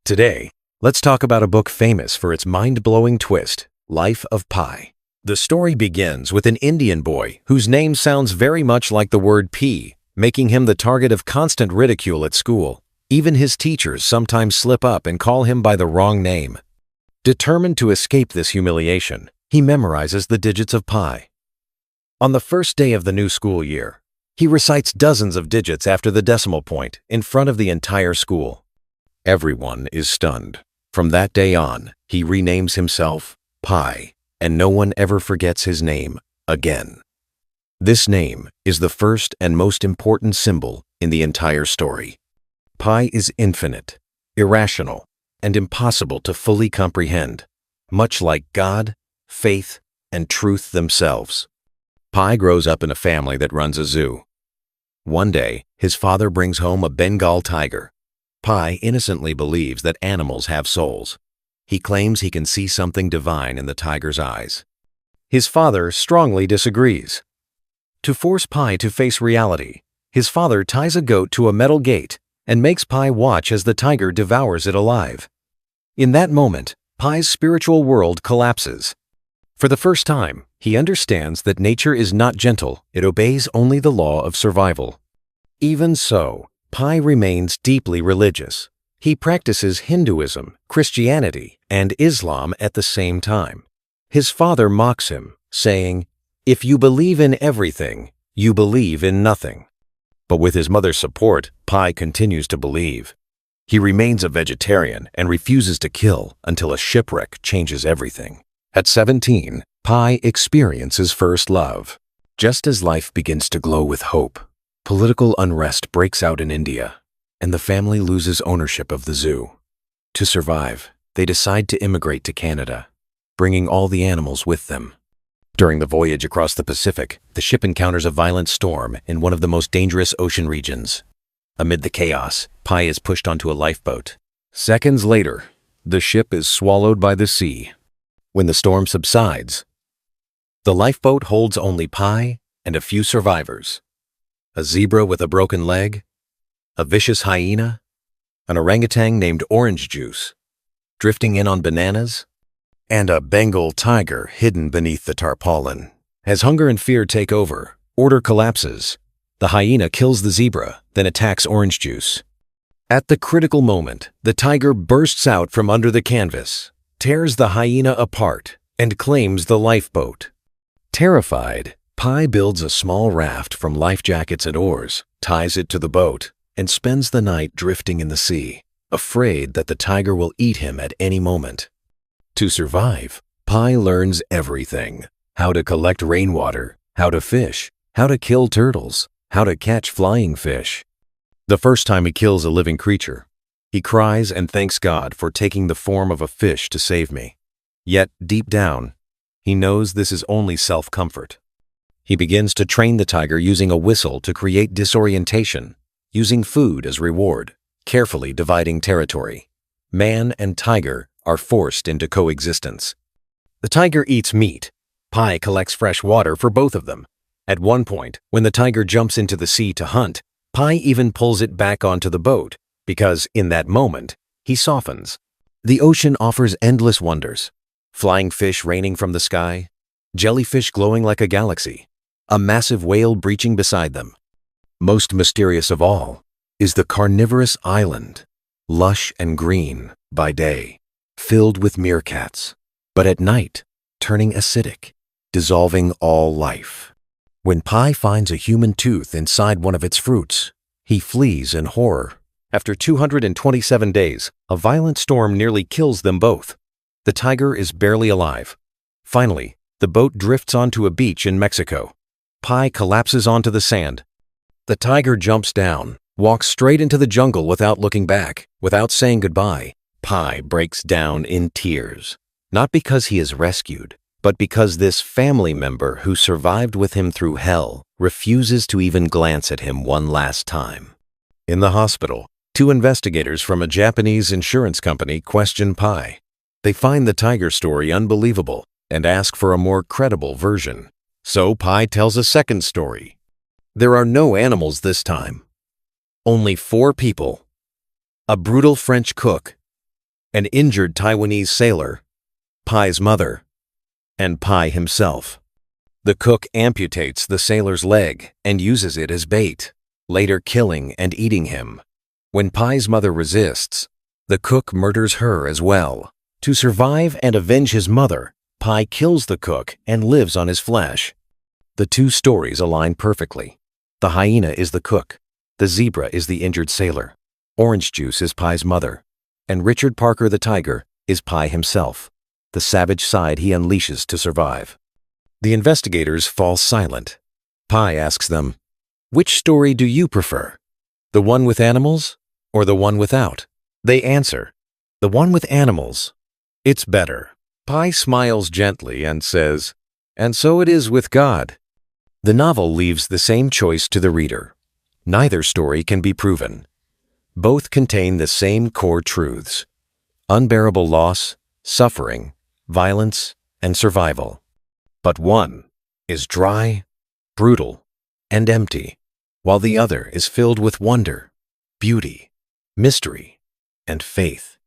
Today, let's talk about a book famous for its mind-blowing twist, Life of Pi. The story begins with an Indian boy whose name sounds very much like the word pea, making him the target of constant ridicule at school. Even his teachers sometimes slip up and call him by the wrong name. Determined to escape this humiliation, he memorizes the digits of pi. On the first day of the new school year, he recites dozens of digits after the decimal point in front of the entire school. Everyone is stunned. From that day on, he renames himself Pi, and no one ever forgets his name again. This name is the first and most important symbol in the entire story. Pi is infinite, irrational, and impossible to fully comprehend, much like God, faith, and truth themselves. Pi grows up in a family that runs a zoo. One day, his father brings home a Bengal tiger. Pi innocently believes that animals have souls. He claims he can see something divine in the tiger's eyes. His father strongly disagrees. To force Pi to face reality, his father ties a goat to a metal gate and makes Pi watch as the tiger devours it alive. In that moment, Pi's spiritual world collapses. For the first time, he understands that nature is not gentle, it obeys only the law of survival. Even so, Pi remains deeply religious. He practices Hinduism, Christianity, and Islam at the same time. His father mocks him, saying, "If you believe in everything, you believe in nothing." But with his mother's support, Pi continues to believe. He remains a vegetarian and refuses to kill until a shipwreck changes everything. At 17, Pi experiences first love. Just as life begins to glow with hope, political unrest breaks out in India, and the family loses ownership of the zoo. To survive, they decide to immigrate to Canada, bringing all the animals with them. During the voyage across the Pacific, the ship encounters a violent storm in one of the most dangerous ocean regions. Amid the chaos, Pi is pushed onto a lifeboat. Seconds later, the ship is swallowed by the sea. When the storm subsides, the lifeboat holds only Pi and a few survivors. A zebra with a broken leg, a vicious hyena, an orangutan named Orange Juice, drifting in on bananas, and a Bengal tiger hidden beneath the tarpaulin. As hunger and fear take over, order collapses. The hyena kills the zebra, then attacks Orange Juice. At the critical moment, the tiger bursts out from under the canvas, tears the hyena apart, and claims the lifeboat. Terrified, Pi builds a small raft from life jackets and oars, ties it to the boat, and spends the night drifting in the sea, afraid that the tiger will eat him at any moment. To survive, Pi learns everything: how to collect rainwater, how to fish, how to kill turtles, how to catch flying fish. The first time he kills a living creature, he cries and thanks God for taking the form of a fish to save me. Yet, deep down, he knows this is only self-comfort. He begins to train the tiger using a whistle to create disorientation, using food as reward, carefully dividing territory. Man and tiger are forced into coexistence. The tiger eats meat. Pi collects fresh water for both of them. At one point, when the tiger jumps into the sea to hunt, Pi even pulls it back onto the boat, because in that moment, he softens. The ocean offers endless wonders: flying fish raining from the sky, jellyfish glowing like a galaxy, a massive whale breaching beside them. Most mysterious of all is the carnivorous island, lush and green by day, filled with meerkats, but at night, turning acidic, dissolving all life. When Pi finds a human tooth inside one of its fruits, he flees in horror. After 227 days, a violent storm nearly kills them both. The tiger is barely alive. Finally, the boat drifts onto a beach in Mexico. Pi collapses onto the sand. The tiger jumps down, walks straight into the jungle without looking back, without saying goodbye. Pi breaks down in tears, not because he is rescued, but because this family member who survived with him through hell refuses to even glance at him one last time. In the hospital, two investigators from a Japanese insurance company question Pi. They find the tiger story unbelievable and ask for a more credible version. So Pi tells a second story. There are no animals this time. Only 4 people. A brutal French cook, an injured Taiwanese sailor, Pai's mother, and Pai himself. The cook amputates the sailor's leg and uses it as bait, later killing and eating him. When Pai's mother resists, the cook murders her as well. To survive and avenge his mother, Pai kills the cook and lives on his flesh. The two stories align perfectly. The hyena is the cook, the zebra is the injured sailor, Orange Juice is Pai's mother, and Richard Parker the tiger is Pai himself, the savage side he unleashes to survive. The investigators fall silent. Pai asks them, "Which story do you prefer? The one with animals or the one without?" They answer, "The one with animals. It's better." Pai smiles gently and says, "And so it is with God." The novel leaves the same choice to the reader. Neither story can be proven. Both contain the same core truths: unbearable loss, suffering, violence, and survival. But one is dry, brutal, and empty, while the other is filled with wonder, beauty, mystery, and faith.